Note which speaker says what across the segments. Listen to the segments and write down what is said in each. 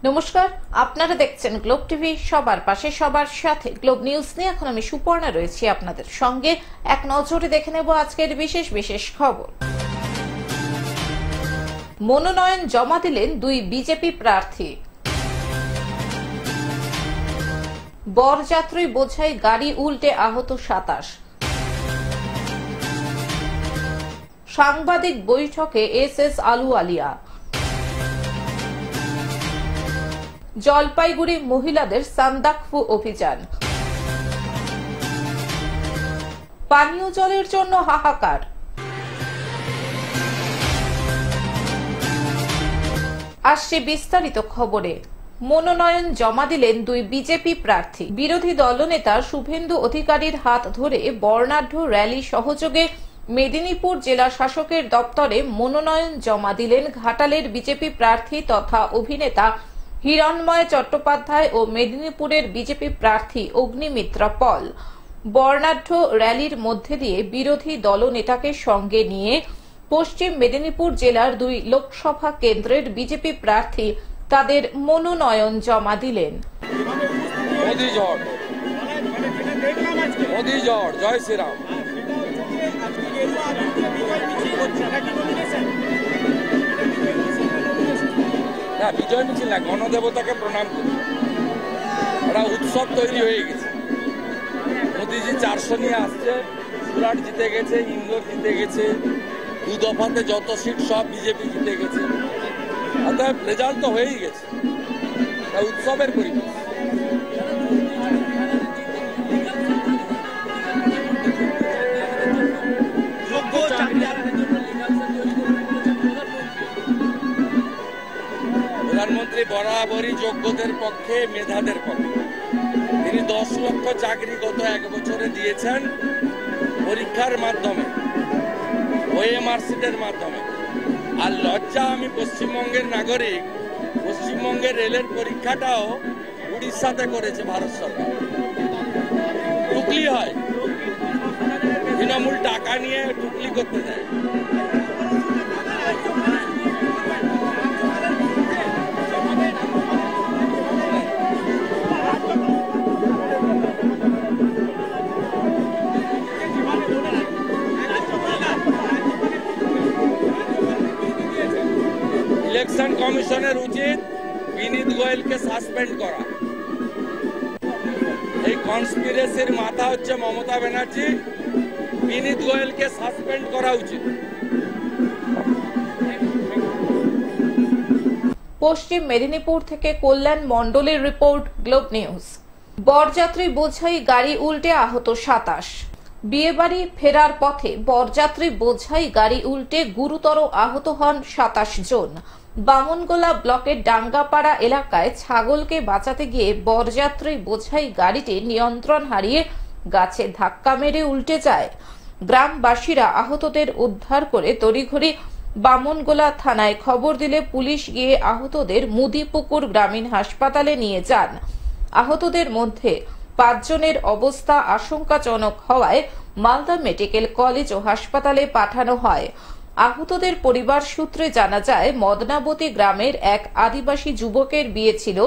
Speaker 1: নমস্কার, আপনারা দেখছেন গ্লোব টিভি। সবার পাশে সবার সাথে গ্লোব নিউজ নিয়ে এখন আমি সুপর্ণা রয়েছি আপনাদের সঙ্গে। এক নজরে দেখে নেব আজকের বিশেষ বিশেষ খবর। মনোনয়ন জমা দিলেন দুই বিজেপি প্রার্থী। বরযাত্রী বোঝাই গাড়ি উল্টে আহত 27। সাংবাদিক বৈঠকে এস আলুওয়ালিয়া। জলপাইগুড়ি মহিলাদের সান্দাকফু অভিযান। পানীয় জলের জন্য হাহাকার। আসছে বিস্তারিত খবরে। মনোনয়ন জমা দিলেন দুই বিজেপি প্রার্থী। বিরোধী দলনেতা শুভেন্দু অধিকারীর হাত ধরে বর্ণাঢ্য র্যালি সহযোগে মেদিনীপুর জেলা শাসকের দপ্তরে মনোনয়ন জমা দিলেন ঘাটালের বিজেপি প্রার্থী তথা অভিনেতা হিরণময় চট্টোপাধ্যায় ও মেদিনীপুরের বিজেপি প্রার্থী অগ্নিমিত্রা পল। বর্ণাঢ্য র্যালির মধ্যে দিয়ে বিরোধী দলনেতাকে সঙ্গে নিয়ে পশ্চিম মেদিনীপুর জেলার দুই লোকসভা কেন্দ্রের বিজেপি প্রার্থী তাদের মনোনয়ন জমা দিলেন।
Speaker 2: জয় শ্রীরাম। না, বিজয় মিছিল না, গণদেবতাকে প্রণাম করি। ওরা উৎসব তৈরি হয়ে গেছে। মোদিজি 400 নিয়ে আসছে, সুরাট জিতে গেছে, ইন্দোর জিতে গেছে, দু দফাতে যত সিট সব বিজেপি জিতে গেছে। অতএব রেজাল্ট তো হয়েই গেছে, উৎসবের পরিবেশ। প্রধানমন্ত্রী বরাবরই যোগ্যদের পক্ষে, মেধাদের পক্ষে। তিনি 10 লক্ষ চাকরি গত 1 বছরে দিয়েছেন পরীক্ষার মাধ্যমে, ওএমআর সিটের মাধ্যমে। আর লজ্জা, আমি পশ্চিমবঙ্গের নাগরিক, পশ্চিমবঙ্গের রেলের পরীক্ষাটাও উড়িষ্যাতে করেছে ভারত সরকার। টুকলি হয়, তৃণমূল টাকা নিয়ে টুকলি করতে দেয়। ইলেকশন কমিশনের উচিত বিনীত গোয়েলকে সাসপেন্ড করা। এই কনস্পিরেসির মাথা হচ্ছে মমতা ব্যানার্জি। বিনীত গোয়েলকে সাসপেন্ড করা উচিত।
Speaker 1: পশ্চিম মেদিনীপুর থেকে কল্যাণ মণ্ডলের রিপোর্ট, গ্লোব নিউজ। বরযাত্রী বোঝাই গাড়ি উল্টে আহত 27। বিয়েবাড়ি ফেরার পথে বরযাত্রী বোঝাই গাড়ি উল্টে গুরুতর আহত হন 27 জন। বামনগোলা ব্লকের ডাঙ্গাপাড়া এলাকায় ছাগলকে বাঁচাতে গিয়ে বরযাত্রী বোঝাই গাড়িটি নিয়ন্ত্রণ হারিয়ে গাছে ধাক্কা মেরে উল্টে যায়। গ্রামবাসীরা আহতদের উদ্ধার করে তড়িঘড়ি বামনগোলা থানায় খবর দিলে পুলিশ গিয়ে আহতদের মুদিপুকুর গ্রামীণ হাসপাতালে নিয়ে যান। আহতদের মধ্যে 5 জনের অবস্থা আশঙ্কাজনক হওয়ায় মালদা মেডিকেল কলেজ ও হাসপাতালে পাঠানো হয়। আহতদের পরিবার সূত্রে জানা যায়, মদনাবতী গ্রামের এক আদিবাসী যুবকের বিয়ে ছিল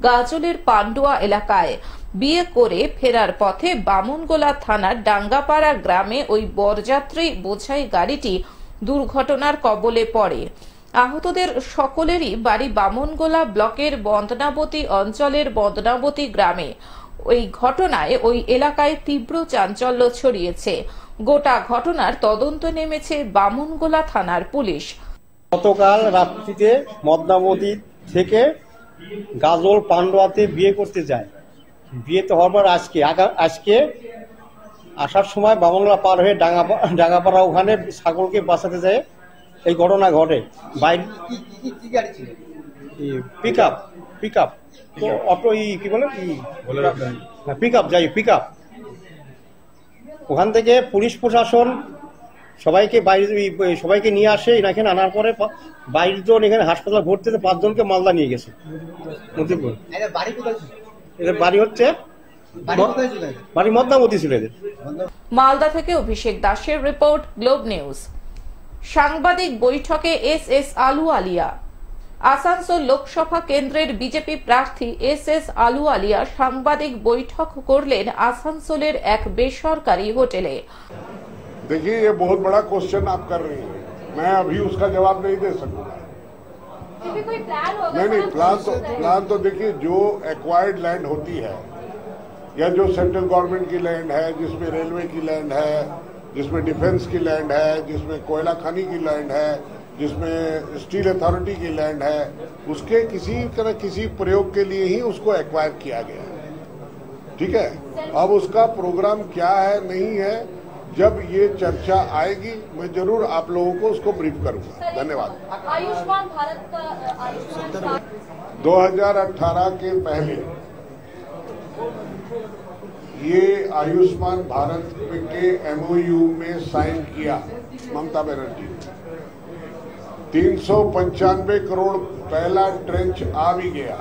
Speaker 1: গাজলের পান্ডুয়া এলাকায়। বিয়ে করে ফেরার পথে বামনগোলা থানার ডাঙ্গাপাড়া গ্রামে ওই বরযাত্রী বোঝাই গাড়িটি দুর্ঘটনার কবলে পড়ে। আহতদের সকলেরই বাড়ি বামনগোলা ব্লকের বন্দনাবতী অঞ্চলের বন্দনাবতী গ্রামে। ওই ঘটনায় ওই এলাকায় তীব্র চাঞ্চল্য ছড়িয়েছে। গোটা ঘটনার তদন্ত নেমেছে বামনগোলা থানার পুলিশ।
Speaker 3: গতকাল রাত্রিতে মদনাবতী থেকে গাজল পান্ডুয়াতে বিয়ে করতে যায়। বিয়েতে হওয়ার পর আজকে আসার সময় বামনগোলা পার হয়ে ডাঙ্গাপাড়া ওখানে ছাগলকে বাঁচাতে যায় এই ঘটনা ঘটে। পিক আপ তো অটো কি বলে পিক আপ ওখান থেকে পুলিশ প্রশাসন সবাইকে নিয়ে আসে। এখানে আনার পরে 22 জন এখানে হাসপাতাল ভর্তি, 5 জনকে মালদা নিয়ে গেছে। এদের বাড়ি হচ্ছে মদনাবতী ছিল এদের।
Speaker 1: মালদা থেকে অভিষেক দাসের রিপোর্ট, গ্লোব নিউজ। সাংবাদিক বৈঠকে এস আলুওয়ালিয়া। আসানসোল লোকসভা কেন্দ্রের বিজেপি প্রার্থী এস আলুওয়ালিয়া সাংবাদিক বৈঠক করলেন আসানসোলের এক বেসরকারি হোটেলে।
Speaker 4: देखिए, ये बहुत बड़ा क्वेश्चन आप कर रही हैं, मैं अभी उसका जवाब नहीं दे सकूंगा।
Speaker 5: कोई प्लान होगा?
Speaker 4: नहीं, प्लान तो देखिए, जो एक्वायर्ड लैंड होती है या जो सेंट्रल गवर्नमेंट की लैंड है, जिसमें रेलवे की लैंड है, जिसमें डिफेंस की लैंड है, जिसमें कोयला खनी की लैंड है, जिसमें स्टील अथॉरिटी की लैंड है, उसके किसी प्रयोग के लिए ही उसको एक्वायर किया गया है। ठीक है, अब उसका प्रोग्राम क्या है नहीं है, जब ये चर्चा आएगी मैं जरूर आप लोगों को उसको ब्रीफ करूंगा। धन्यवाद।
Speaker 5: आयुष्मान भारत का
Speaker 4: 2018 के पहले ये आयुष्मान भारत के MOU में साइन किया ममता बनर्जी ने। 395 करोड़ पहला ट्रेंच आ भी गया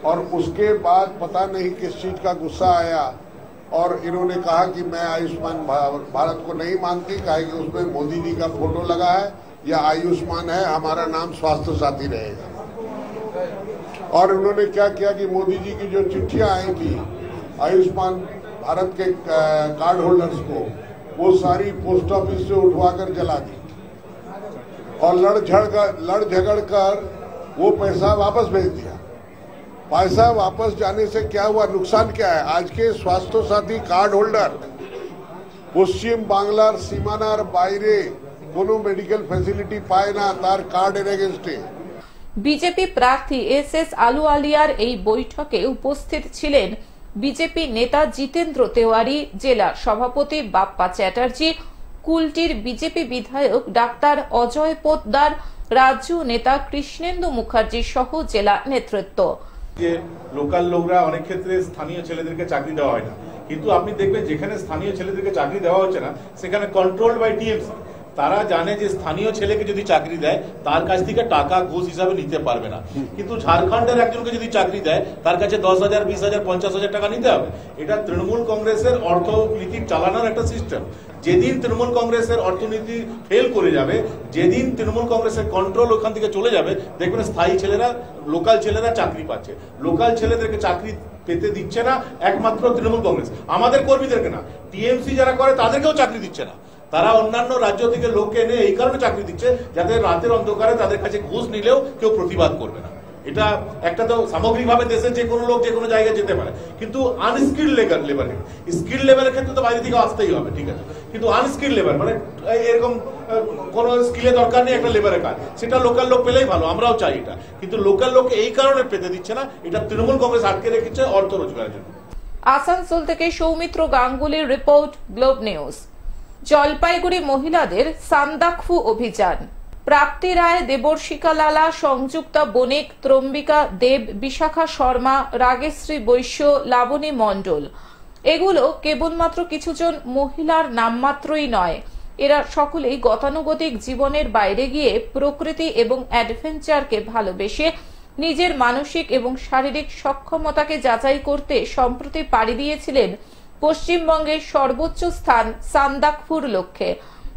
Speaker 4: और उसके बाद पता नहीं किस चीज का गुस्सा आया और इन्होंने कहा कि मैं आयुष्मान भारत को नहीं मानती, कहा कि उसमें मोदी जी का फोटो लगा है या आयुष्मान है, हमारा नाम स्वास्थ्य साथी रहेगा। और उन्होंने क्या किया कि मोदी जी की जो चिट्ठियां आई थी आयुष्मान भारत के कार्ड होल्डर्स को, वो सारी पोस्ट ऑफिस से उठवाकर जला दी और लड़ झगड़ कर वो पैसा वापस भेज दिया। पैसा वापस जाने से क्या हुआ, नुकसान क्या है? आज के स्वास्थ्य साथी कार्ड होल्डर পশ্চিম বাংলার সীমানার বাইরে কোনো মেডিকেল ফ্যাসিলিটি পায় না তার কার্ডের এগেইনস্টে।
Speaker 1: বিজেপি প্রার্থী এস আলুওয়ালিয়ার এই বৈঠকে উপস্থিত ছিলেন বিজেপি নেতা জিতেন্দ্র তেওয়ারি, জেলা সভাপতি বাপ্পা চ্যাটার্জি, কুলটির বিজেপি বিধায়ক ডাক্তার অজয় পোদ্দার, রাজ্য নেতা কৃষ্ণেন্দু মুখার্জি সহ জেলা নেতৃত্ব।
Speaker 6: যে লোকাল লোকরা অনেক ক্ষেত্রে স্থানীয় ছেলেদেরকে চাকরি দেওয়া হয় না, কিন্তু আপনি দেখবেন যেখানে স্থানীয় ছেলেদেরকে চাকরি দেওয়া হচ্ছে না সেখানে কন্ট্রোলড বাই টিএমসি। তারা জানে যে স্থানীয় ছেলেকে যদি চাকরি দেয় তার কাছ থেকে টাকা ঘুষ হিসাবে নিতে পারবে না, কিন্তু ঝাড়খণ্ডের একজনকে যদি চাকরি দেয় তার কাছে 10,000, 20,000, 50,000 টাকা নিতে হবে। এটা তৃণমূল কংগ্রেসের অর্থনীতি চালানোর একটা সিস্টেম। যেদিন তৃণমূল কংগ্রেসের অর্থনীতি ফেল করে যাবে, যেদিন তৃণমূল কংগ্রেসের কন্ট্রোল ওখান থেকে চলে যাবে, দেখবেন স্থায়ী ছেলেরা, লোকাল ছেলেরা চাকরি পাচ্ছে। লোকাল ছেলেদেরকে চাকরি পেতে দিচ্ছে না একমাত্র তৃণমূল কংগ্রেস, আমাদের কর্মীদেরকে না, টিএমসি যারা করে তাদেরকেও চাকরি দিচ্ছে না। তারা অন্যান্য রাজ্য থেকে লোককে এনে এই কারণে চাকরি দিচ্ছে যাতে রাতের অন্ধকারে তাদের কাছে ঘুষ নিলেও কেউ প্রতিবাদ করবে না। এটা একটা তো সামগ্রিকভাবে দেশের যে কোনো লোক যে কোনো জায়গায় যেতে পারে, কিন্তু আনস্কিল্ড লেবারের, স্কিল লেভেলের ক্ষেত্রে তো বাইরে থেকে আসতেই হবে, ঠিক আছে, কিন্তু আনস্কিল্ড লেবার মানে এরকম কোন স্কিলের দরকার নেই একটা লেবারের কাজ, সেটা লোকাল লোক পেলেই ভালো, আমরাও চাই এটা, কিন্তু লোকাল লোক এই কারণে পেতে দিচ্ছে না, এটা তৃণমূল কংগ্রেস আটকে রেখেছে অর্থ রোজগারের জন্য।
Speaker 1: আসানসোল থেকে সৌমিত্র গাঙ্গুলির রিপোর্ট, গ্লোব নিউজ। জলপাইগুড়ি মহিলাদের সান্দাকফু অভিযান। প্রাপ্তি রায়, দেবর্ষিকা লালা, সংযুক্তা বণিক, ত্রম্বিকা দেব, বিশাখা শর্মা, রাগেশ্রী বৈশ্য, লাবণী মণ্ডল, এগুলো কেবলমাত্র কিছুজন মহিলার নামমাত্রই নয়, এরা সকলেই গতানুগতিক জীবনের বাইরে গিয়ে প্রকৃতি এবং অ্যাডভেঞ্চারকে ভালোবেসে নিজের মানসিক এবং শারীরিক সক্ষমতাকে যাচাই করতে সম্প্রতি পাড়ি দিয়েছিলেন পশ্চিমবঙ্গের সর্বোচ্চ স্থান সান্দাকফুর লক্ষ্যে।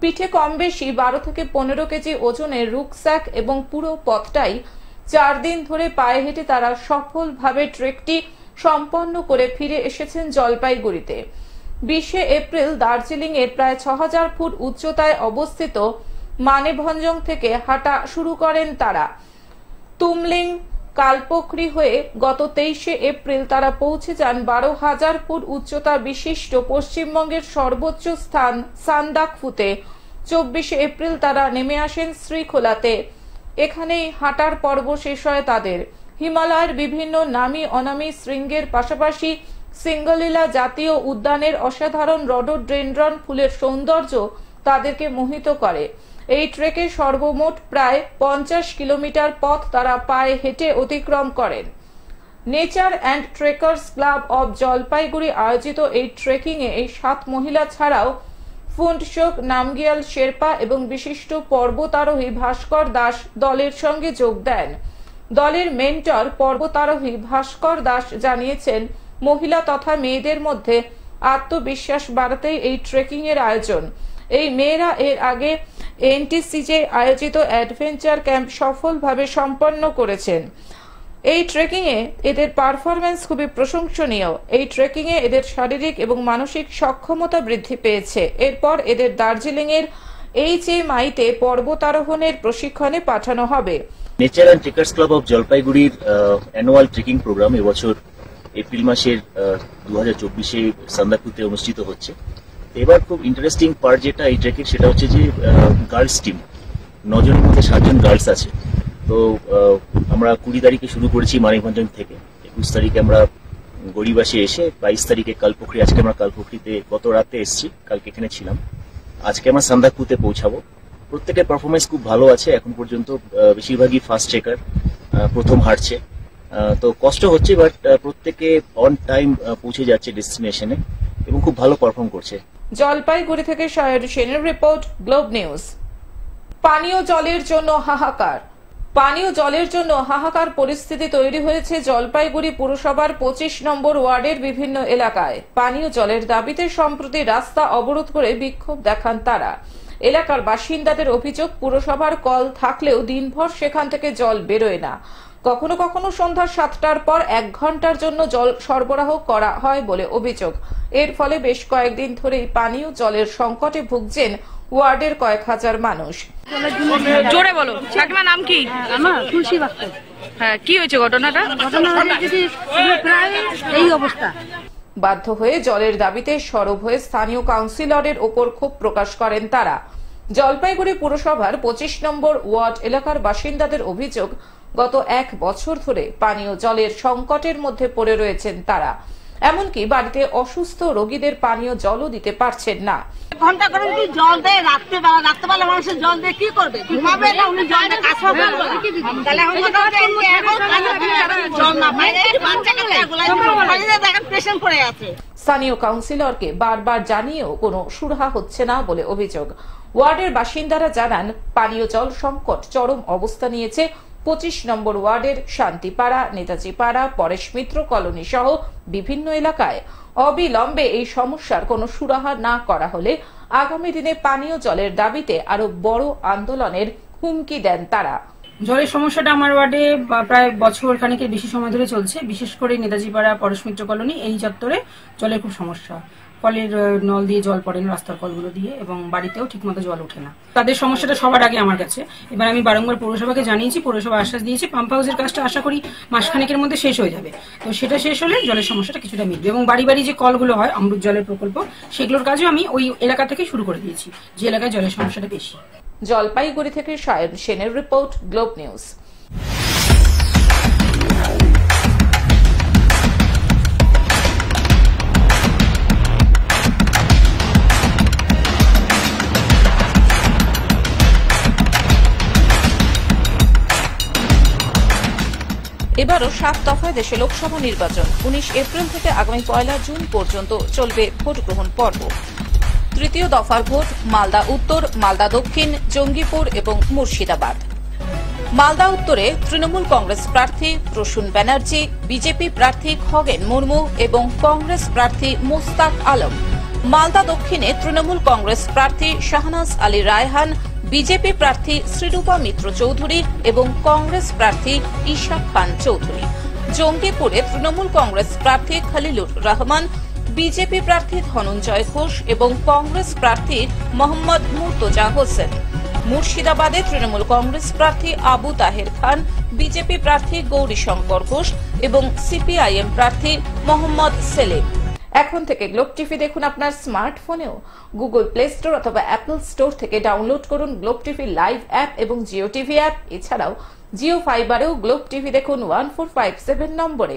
Speaker 1: পিঠে কম বেশি 12 থেকে 15 কেজি ওজনের রুকস্যাক এবং পুরো পথটাই 4 দিন ধরে পায়ে হেঁটে তারা সফলভাবে ট্রেকটি সম্পন্ন করে ফিরে এসেছেন জলপাইগুড়িতে। 20 এপ্রিল দার্জিলিং এর প্রায় 6000 ফুট উচ্চতায় অবস্থিত মানেভঞ্জং থেকে হাঁটা শুরু করেন তারা। তুমলিং কালপোখরি হয়ে গত 23 এপ্রিল তারা পৌঁছে যান 12,000 ফুট উচ্চতা বিশিষ্ট পশ্চিমবঙ্গের সর্বোচ্চ স্থান সান্দাকফুতে। 24 এপ্রিল তারা নেমে আসেন শ্রীখোলাতে। এখানেই হাঁটার পর্ব শেষ হয় তাদের। হিমালয়ের বিভিন্ন নামি অনামি শৃঙ্গের পাশাপাশি সিঙ্গলীলা জাতীয় উদ্যানের অসাধারণ রডোডেনড্রন ফুলের সৌন্দর্য তাদেরকে মোহিত করে। এই ট্রেকে সর্বমোট প্রায় 50 কিলোমিটার পথ তারা পায়ে হেঁটে অতিক্রম করেন। Nature and trekkers club of Jalpaiguri আয়োজিত এই ট্রেকিং এ এই 7 মহিলা ছাড়াও ফুন্ডশোক নামগিয়াল শেরপা এবং বিশিষ্ট পর্বতারোহী ভাস্কর দাস দলের সঙ্গে যোগ দেন। দলের মেন্টর পর্বতারোহী ভাস্কর দাস জানিয়েছেন, মহিলা তথা মেয়েদের মধ্যে আত্মবিশ্বাস বাড়াতেই এই ট্রেকিং এর আয়োজন। এই মেয়েরা এর আগে এনটিসিজে আয়োজিত অ্যাডভেঞ্চার ক্যাম্প সফলভাবে সম্পন্ন করেছেন। এই ট্রেকিং এ এদের পারফরম্যান্স খুবই প্রশংসনীয়। এই ট্রেকিং এ এদের শারীরিক এবং মানসিক সক্ষমতা বৃদ্ধি পেয়েছে। এরপর এদের দার্জিলিং এর HMI-তে পর্বতারোহণের প্রশিক্ষণে পাঠানো হবে।
Speaker 7: Nature and trekkers club of জলপাইগুড়ির অ্যানুয়াল ট্রেকিং প্রোগ্রাম এবছর এপ্রিল মাসের 2024-এ সান্দাকুতে অনুষ্ঠিত হচ্ছে। এবার খুব ইন্টারেস্টিং পার্ট যেটা এই ট্রেকের, সেটা হচ্ছে যে গার্লস টিম, 9 জনের মধ্যে 7 জন গার্লস আছে। তো আমরা 20 তারিখে শুরু করেছি মানিকভঞ্জন থেকে, 21 তারিখে আমরা গড়িবাসে এসে 22 তারিখে কালপুকুরি, আজকে আমরা কালপুকুরিতে গত রাতে এসেছি, কালকে এখানে ছিলাম, আজকে আমরা সান্দাকুতে পৌঁছাবো। প্রত্যেকের পারফরমেন্স খুব ভালো আছে এখন পর্যন্ত, বেশিরভাগই ফার্স্ট ট্রেকার, প্রথম হাঁটছে। তো কষ্ট হচ্ছে, বাট প্রত্যেকে অন টাইম পৌঁছে যাচ্ছে ডেস্টিনেশনে এবং খুব ভালো পারফর্ম করছে।
Speaker 1: জলপাইগুড়ি থেকে সায়র সেনের রিপোর্ট, গ্লোব নিউজ। পানীয় জলের জন্য হাহাকার। পানীয় জলের জন্য হাহাকার পরিস্থিতি তৈরি হয়েছে জলপাইগুড়ি পুরসভার 25 নম্বর ওয়ার্ডের বিভিন্ন এলাকায়। পানীয় জলের দাবিতে সম্প্রতি রাস্তা অবরোধ করে বিক্ষোভ দেখান তারা। এলাকার বাসিন্দাদের অভিযোগ, পুরসভার কল থাকলেও দিনভর সেখান থেকে জল বেরোয় না। কখনো কখনো সন্ধ্যা 7টার পর 1 ঘন্টার জন্য জল সরবরাহ করা হয় বলে অভিযোগ। এর ফলে বেশ কয়েকদিন ধরেই পানীয় জলের সংকটে ভুগছেন ওয়ার্ডের কয়েক হাজার মানুষ।
Speaker 8: জোরে বলো, কাকিমার নাম কি?
Speaker 9: আমার তুলসী বাক্ত।
Speaker 8: হ্যাঁ, কি হয়েছে ঘটনাটা?
Speaker 9: প্রায় এই অবস্থা।
Speaker 1: বাধ্য হয়ে জলের দাবিতে সরব হয়ে স্থানীয় কাউন্সিলরের ওপর ক্ষোভ প্রকাশ করেন তারা। জলপাইগুড়ি পুরসভার 25 নম্বর ওয়ার্ড এলাকার বাসিন্দাদের অভিযোগ, গত 1 বছর ধরে পানীয় জলের সংকটের মধ্যে পড়ে রয়েছেন তারা। এমনকি বাড়িতে অসুস্থ রোগীদের পানীয় জলও দিতে পারছেন না।
Speaker 9: ঘন্টা করে যদি জল দেয়, রাত্রেবেলা মানুষের জল দিয়ে কি করবে? ঘুমাবে না, উনি জল দিয়ে কাজ করবে। তাহলে জল না পায়, দেখেন পেশেন্ট পড়ে আছে।
Speaker 1: স্থানীয় কাউন্সিলরকে বারবার জানিয়েও কোনো সুরাহা হচ্ছে না বলে অভিযোগ। ওয়ার্ডের বাসিন্দারা জানান, পানীয় জল সংকট চরম অবস্থা নিয়েছে 25 নম্বর ওয়ার্ডের শান্তিপাড়া, নেতাজি পাড়া, পরেশ মিত্র কলোনি সহ বিভিন্ন এলাকায়। অবিলম্বে এই সমস্যার কোনো সুরাহা না করা হলে আগামী দিনে পানীয় জলের দাবিতে আরো বড় আন্দোলনের হুমকি দেন তারা।
Speaker 10: জলের সমস্যাটা আমার ওয়ার্ডে প্রায় বছর খানেকের বেশি সময় ধরে চলছে। বিশেষ করে নেতাজি পাড়া, পরেশ মিত্র কলোনি, এই চত্বরে জলের খুব সমস্যা। কলের নল দিয়ে জল পড়ে না, রাস্তার কলগুলো দিয়ে, এবং বাড়িতেও ঠিকমতো জল ওঠে না। তাদের সমস্যাটা সবার আগে আমার কাছে। এবার আমি বারংবার পৌরসভাকে জানিয়েছি, পৌরসভা আশ্বাস দিয়েছে পাম্প হাউসের কাজটা আশা করি মাসখানেকের মধ্যে শেষ হয়ে যাবে। তো সেটা শেষ হলে জলের সমস্যাটা কিছুটা মিটবে, এবং বাড়ি বাড়ি যে কলগুলো হয় অমৃত জলের প্রকল্প, সেগুলোর কাজও আমি ওই এলাকা থেকে শুরু করে দিয়েছি, যে এলাকায় জলের সমস্যাটা বেশি।
Speaker 1: জলপাইগুড়ি থেকে সায়ন সেনের রিপোর্ট, গ্লোব নিউজ। এবারও 7 দফায় দেশে লোকসভা নির্বাচন। 19 এপ্রিল থেকে আগামী 1 জুন পর্যন্ত চলবে ভোট গ্রহণ পর্ব। তৃতীয় দফার ভোট মালদা উত্তর, মালদা দক্ষিণ, জঙ্গিপুর এবং মুর্শিদাবাদ। মালদা উত্তরে তৃণমূল কংগ্রেস প্রার্থী প্রসূন ব্যানার্জি, বিজেপি প্রার্থী খগেন মুর্মু এবং কংগ্রেস প্রার্থী মোস্তাক আলম। মালদা দক্ষিণে তৃণমূল কংগ্রেস প্রার্থী শাহনাজ আলী রায়হান, বিজেপি প্রার্থী শ্রীরূপা মিত্র চৌধুরী এবং কংগ্রেস প্রার্থী ইশাক খান চৌধুরী। জঙ্গিপুরে তৃণমূল কংগ্রেস প্রার্থী খলিলুর রহমান, বিজেপি প্রার্থী ধনঞ্জয় ঘোষ এবং কংগ্রেস প্রার্থী মোহাম্মদ মুর্তজা হোসেন। মুর্শিদাবাদে তৃণমূল কংগ্রেস প্রার্থী আবু তাহের খান, বিজেপি প্রার্থী গৌরীশঙ্কর ঘোষ এবং সিপিআইএম প্রার্থী মোহাম্মদ সেলিম। এখন থেকে গ্লোব টিভি দেখুন আপনার স্মার্টফোনেও। গুগল প্লে স্টোর অথবা অ্যাপল স্টোর থেকে ডাউনলোড করুন গ্লোব টিভি লাইভ অ্যাপ এবং জিও টিভি অ্যাপ। এছাড়াও জিও ফাইবারেও গ্লোব টিভি দেখুন 1457 নম্বরে।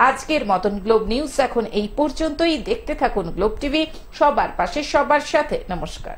Speaker 1: আজকের মতন গ্লোব নিউজ এখন এই পর্যন্তই। দেখতে থাকুন গ্লোব টিভি, সবার পাশে সবার সাথে। নমস্কার।